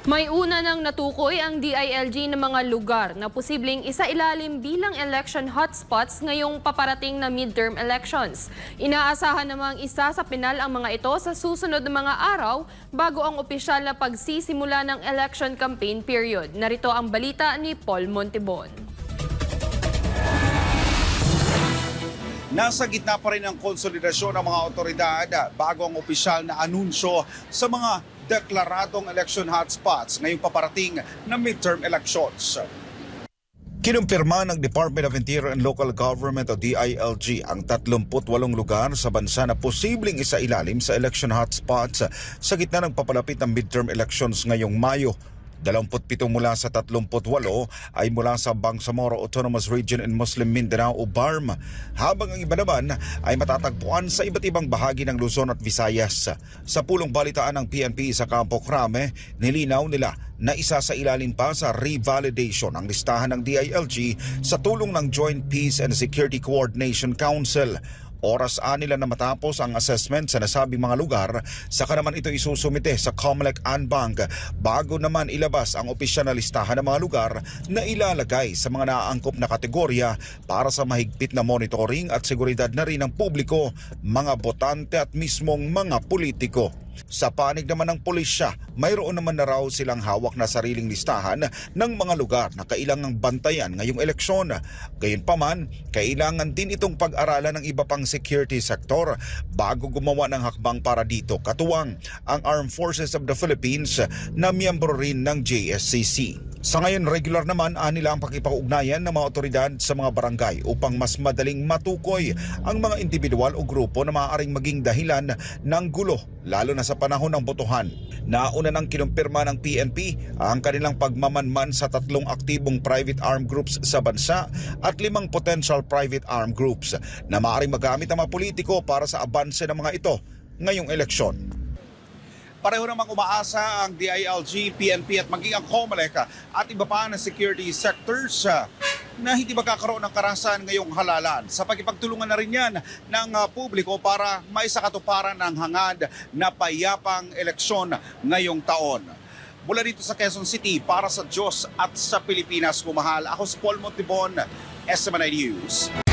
May una nang natukoy ang DILG ng mga lugar na posibleng isailalim bilang election hotspots ngayong paparating na midterm elections. Inaasahan namang isa sa pinal ang mga ito sa susunod na mga araw bago ang opisyal na pagsisimula ng election campaign period. Narito ang balita ni Paul Montibon. Nasa gitna pa rin ang konsolidasyon ng mga otoridad bago ang opisyal na anunsyo sa mga deklaradong election hotspots ngayong paparating na midterm elections. Kinumpirma ng Department of Interior and Local Government o DILG ang 38 lugar sa bansa na posibleng isailalim sa election hotspots sa gitna ng papalapit ng midterm elections ngayong Mayo. 27 mula sa 38 ay mula sa Bangsamoro Autonomous Region in Muslim Mindanao o BARM, habang ang iba naman ay matatagpuan sa iba't ibang bahagi ng Luzon at Visayas. Sa pulong balitaan ng PNP sa Campo Crame, nilinaw nila na isa sa ilalim pa sa revalidation ang listahan ng DILG sa tulong ng Joint Peace and Security Coordination Council. Oras nila na matapos ang assessment sa nasabing mga lugar, saka naman ito isusumite sa COMELEC Anbang bago naman ilabas ang opisyal na listahan ng mga lugar na ilalagay sa mga naaangkop na kategorya para sa mahigpit na monitoring at seguridad na rin ng publiko, mga botante at mismong mga politiko. Sa panig naman ng pulisya, mayroon naman na raw silang hawak na sariling listahan ng mga lugar na kailangang bantayan ngayong eleksyon. Gayunpaman, kailangan din itong pag-aralan ng iba pang security sector bago gumawa ng hakbang para dito, katuwang ang Armed Forces of the Philippines na miyembro rin ng JSCC. Sa ngayon, regular naman nila ang pakipag-ugnayan ng mga otoridad sa mga barangay upang mas madaling matukoy ang mga individual o grupo na maaaring maging dahilan ng gulo, lalo na sa panahon ng botohan. Nauna nang kinumpirma ng PNP ang kanilang pagmamanman sa 3 aktibong private armed groups sa bansa at 5 potential private armed groups na maaaring magamit ang mga politiko para sa abanse ng mga ito ngayong eleksyon. Pareho namang umaasa ang DILG, PNP at maging ang COMELEC at iba pa na security sectors na hindi magkakaroon ng karahasan ngayong halalan. Sa pagkipagtulungan na rin yan ng publiko para maisakatuparan ng hangad na payapang eleksyon ngayong taon. Mula dito sa Quezon City, para sa Diyos at sa Pilipinas, kumahal. Ako si Paul Montibon, SMNI News.